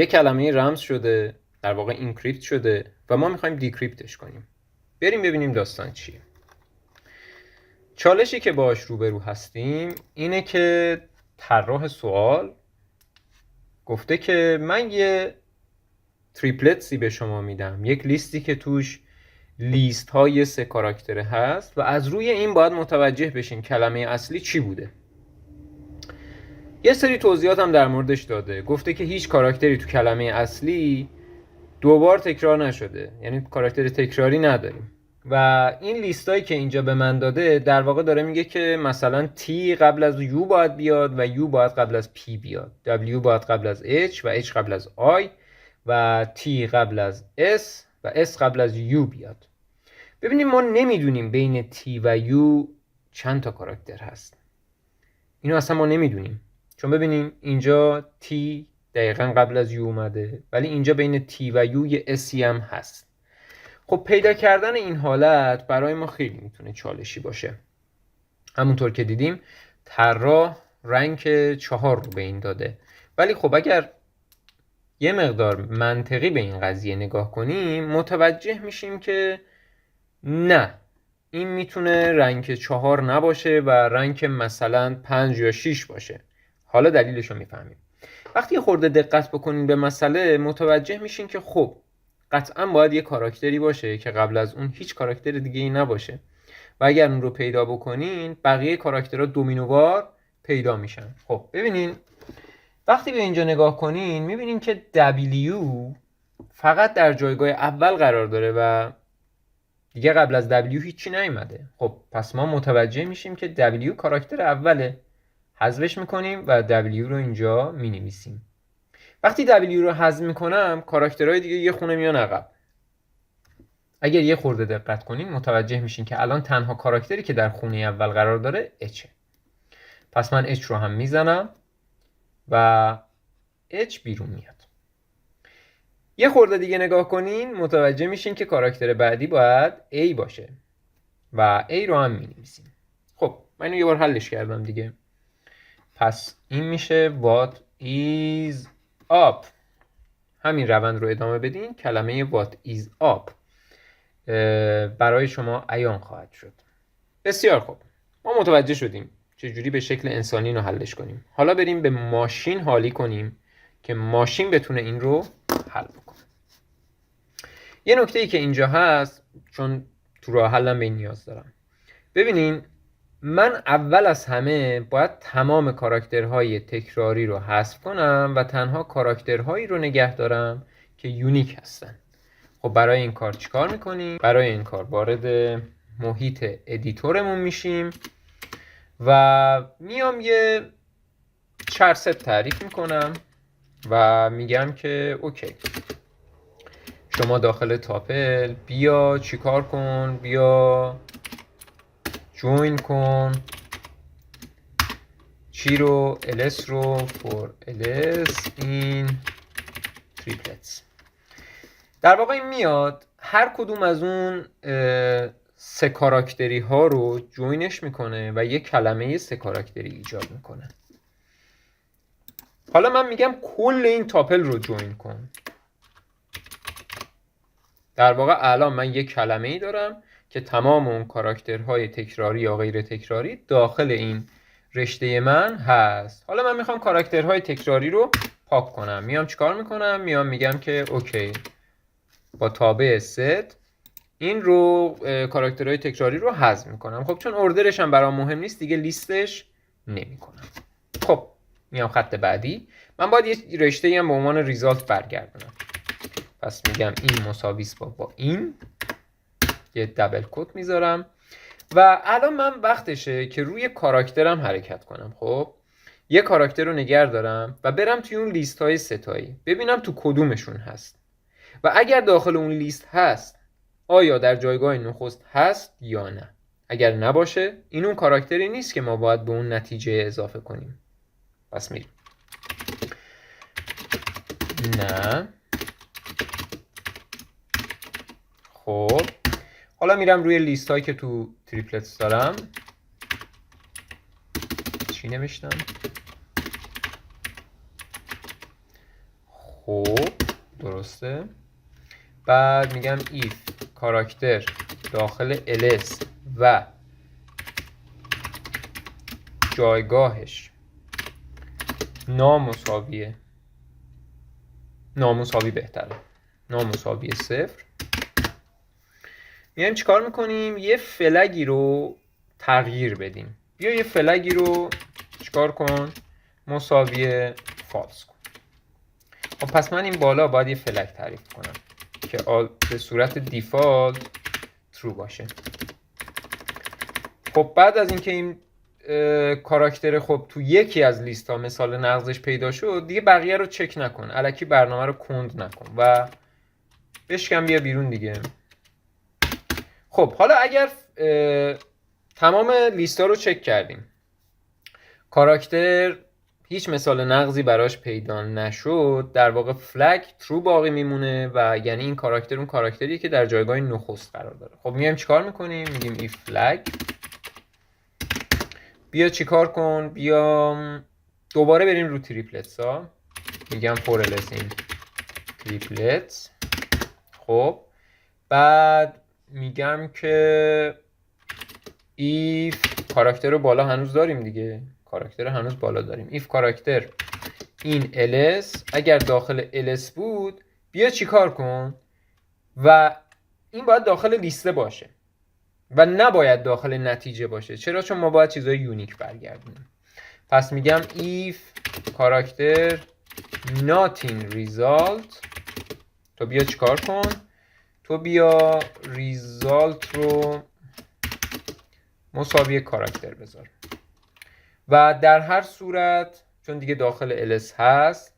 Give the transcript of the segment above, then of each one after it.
یه کلمه رمز شده، در واقع اینکریپت شده و ما میخوایم دیکریپتش کنیم. بریم ببینیم داستان چیه. چالشی که باش روبرو هستیم اینه که طراح سوال گفته که من یه تریپلتسی به شما میدم، یک لیستی که توش لیست های 3 کاراکتره هست و از روی این باید متوجه بشین کلمه اصلی چی بوده. یه سری توضیحات هم در موردش داده. گفته که هیچ کاراکتری تو کلمه اصلی دوبار تکرار نشده، یعنی کاراکتر تکراری نداریم. و این لیستایی که اینجا به من داده در واقع داره میگه که مثلا T قبل از U باید بیاد و U باید قبل از P بیاد، W باید قبل از H و H قبل از I و T قبل از S و S قبل از U بیاد. ببینیم ما نمیدونیم بین T و U چند تا کاراکتر هست. اینو اصلا ما نمیدونیم، چون ببینیم اینجا T دقیقا قبل از U اومده، ولی اینجا بین T و U یه S هم هست. خب پیدا کردن این حالت برای ما خیلی میتونه چالشی باشه. همونطور که دیدیم طراح رنک 4 رو به این داده، ولی خب اگر یه مقدار منطقی به این قضیه نگاه کنیم متوجه میشیم که نه، این میتونه رنک 4 نباشه و رنک مثلا 5 یا 6 باشه. حالا دلیلش رو میفهمیم. وقتی یه خورده دقت بکنیم به مسئله متوجه میشین که خب قطعا باید یه کاراکتری باشه که قبل از اون هیچ کاراکتر دیگه ای نباشه و اگر اون رو پیدا بکنین بقیه کاراکترها دومینووار پیدا میشن. خب ببینین وقتی به اینجا نگاه کنین میبینین که W فقط در جایگاه اول قرار داره و دیگه قبل از W هیچی نیومده. خب پس ما متوجه میشیم که W کاراکتر اوله، حذفش میکنیم و W رو اینجا مینویسیم. وقتی W رو حذف میکنم کاراکترهای دیگه یه خونه میان عقب. اگر یه خورده دقت کنین متوجه میشین که الان تنها کاراکتری که در خونه اول قرار داره H. پس من H رو هم میزنم و H بیرون میاد. یه خورده دیگه نگاه کنین متوجه میشین که کاراکتر بعدی باید A باشه و A رو هم مینویسیم. خب من اینو یه بار حلش کردم دیگه. پس این میشه what is up. همین روند رو ادامه بدین، کلمه what is up برای شما عیان خواهد شد. بسیار خوب، ما متوجه شدیم چجوری به شکل انسانی اینو حلش کنیم. حالا بریم به ماشین حالی کنیم که ماشین بتونه این رو حل بکنه. یه نکته‌ای که اینجا هست، چون تو راه حلم به این نیاز دارم. ببینین من اول از همه باید تمام کاراکترهای تکراری رو حذف کنم و تنها کاراکترهایی رو نگه دارم که یونیک هستن. خب برای این کار چیکار میکنیم؟ برای این کار وارد محیط ادیتورمون میشیم و میام یه چرست تعریف میکنم و میگم که اوکی شما داخل تاپل بیا چیکار کن، بیا جوین کن چی رو ls رو for ls in triplets. در واقع این میاد هر کدوم از اون 3 کاراکتری ها رو جوینش میکنه و یک کلمه 3 کاراکتری ایجاد میکنه. حالا من میگم کل این تاپل رو جوین کن. در واقع الان من یک کلمه ای دارم که تمام اون کاراکترهای تکراری یا غیر تکراری داخل این رشته من هست. حالا من میخوام کاراکترهای تکراری رو پاک کنم. میام چیکار میکنم؟ میام میگم که اوکی با تابع ست این رو کاراکترهای تکراری رو حذف میکنم. خب چون اوردرش هم برام مهم نیست دیگه لیستش نمیکنم. خب میام خط بعدی. من باید یه رشته هم به عنوان ریزالت برگردونم. پس میگم این مساوی است با این، یه دبل کوت میذارم و الان من وقتشه که روی کاراکترم حرکت کنم. خب یه کاراکتر رو نگه دارم و برم توی اون لیست های ستایی ببینم تو کدومشون هست و اگر داخل اون لیست هست آیا در جایگاه نخست هست یا نه. اگر نباشه این اون کاراکتری نیست که ما باید به اون نتیجه اضافه کنیم. پس میریم نه. خب حالا میرم روی لیست هایی که تو تریپلتس دارم. چی نوشتم؟ خب درسته. بعد میگم if کاراکتر داخل ls و جایگاهش نامساوی بهتره، نامساوی 0، میایم چیکار میکنیم؟ یه فلگی رو تغییر بدیم. بیا یه فلگی رو چیکار کن؟ مساوی فالس کن. خب پس من این بالا باید یه فلگ تعریف کنم که به صورت دیفالت ترو باشه. خب بعد از اینکه این کاراکتر خب تو یکی از لیست ها مثال نقضش پیدا شد، دیگه بقیه رو چک نکن، الکی برنامه رو کند نکن و بشکن بیا بیرون دیگه. خب حالا اگر تمام لیست ها رو چک کردیم، کاراکتر هیچ مثال نقضی براش پیدا نشد، در واقع فلگ ترو باقی میمونه و یعنی این کاراکتر اون کاراکتریه که در جایگاه نخست قرار داره. خب میایم چیکار میکنیم؟ میگیم if فلگ بیا چیکار کن؟ بیام دوباره بریم رو تریپلتس ها، میگم for ls in تریپلتس. خب بعد میگم که if کاراکتر رو بالا هنوز داریم دیگه، کاراکتر هنوز بالا داریم. if کاراکتر این ls اگر داخل ls بود بیا چیکار کن؟ و این باید داخل لیسته باشه و نباید داخل نتیجه باشه. چرا؟ چون ما باید چیزای یونیک برگردونیم. پس میگم if کاراکتر not in result، تو بیا چیکار کن؟ تو بیا result رو مساوی کاراکتر بذار و در هر صورت چون دیگه داخل ls هست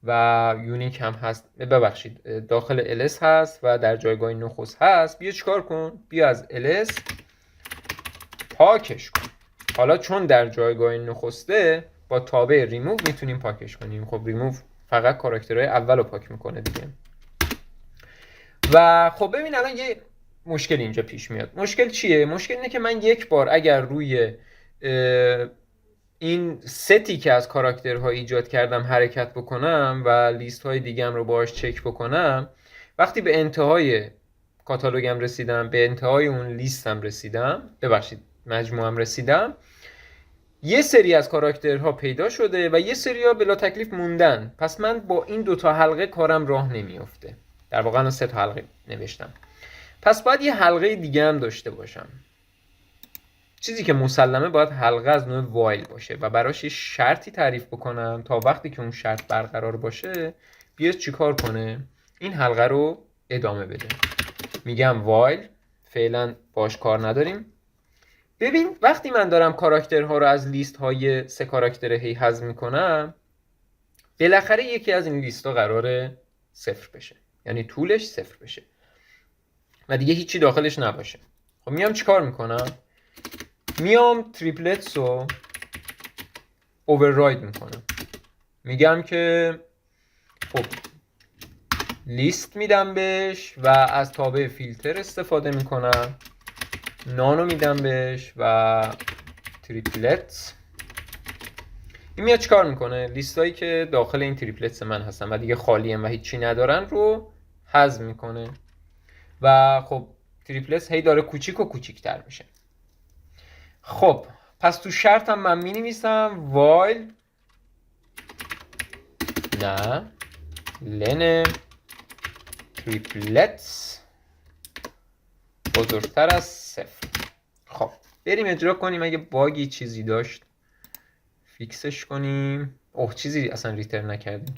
و یونیک هم هست، ببخشید داخل ls هست و در جایگاه نخست هست، بیا چیکار کن؟ بیا از ls پاکش کن. حالا چون در جایگاه نخسته با تابع ریموو میتونیم پاکش کنیم. خب ریموو فقط کاراکترهای اول رو پاک میکنه دیگه. و خب ببین الان یه مشکل اینجا پیش میاد. مشکل چیه؟ مشکل اینه که من یک بار اگر روی این ستی که از کاراکترها ایجاد کردم حرکت بکنم و لیست های دیگم رو باهاش چک بکنم، وقتی به انتهای کاتالوگم رسیدم، به انتهای اون لیستم رسیدم، ببخشید مجموعم رسیدم، یه سری از کاراکترها پیدا شده و یه سری ها بلا تکلیف موندن. پس من با این دوتا حلقه کارم راه نمیفته. در واقع الان 3 تا حلقه نوشتم، پس باید یه حلقه دیگه هم داشته باشم. چیزی که مسلمه باید حلقه از نوع وایل باشه و براش یه شرطی تعریف بکنم تا وقتی که اون شرط برقرار باشه بیاد چیکار کنه؟ این حلقه رو ادامه بده. میگم وایل، فعلا باش کار نداریم. ببین وقتی من دارم کاراکترها رو از لیست های 3 کاراکتر هی حذف میکنم، بالاخره یکی از این لیست ها قراره 0 بشه، یعنی طولش 0 بشه و دیگه هیچی داخلش نباشه. خب میام چیکار میکنم؟ میام تریپلتس رو اوورراید میکنم. میگم که خب لیست میدم بهش و از تابع فیلتر استفاده میکنم، نانو میدم بهش و تریپلتس. این میاد چیکار میکنه؟ لیستایی که داخل این تریپلتس من هستن و دیگه خالی و هیچی ندارن رو حذف میکنه و خب تریپلتس هی داره کوچیک و کوچیک‌تر میشه. خب پس تو شرطم من می نویسم while نه len triplets بزرگتر از 0. خب بریم اجرا کنیم. اگه باگی چیزی داشت فیکسش کنیم. اوه چیزی اصلا ریترن نکردیم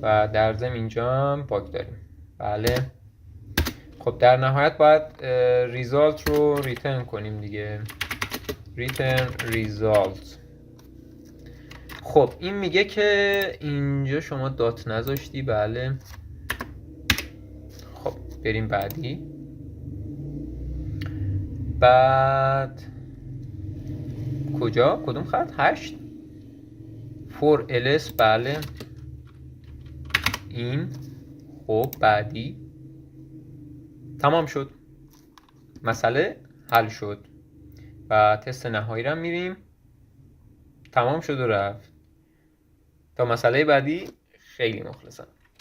و در ضمن اینجا هم باگ داریم. بله خب در نهایت باید ریزالت رو ریترن کنیم دیگه. ریترن ریزالت. خب این میگه که اینجا شما دات نذاشتی. بله خب بریم بعدی. بعد کجا؟ کدوم خط؟ 8 for ls. بله این خب بعدی تمام شد، مسئله حل شد و تست نهایی رو میریم. تمام شد و رفت. تا مسئله بعدی خیلی مخلصم.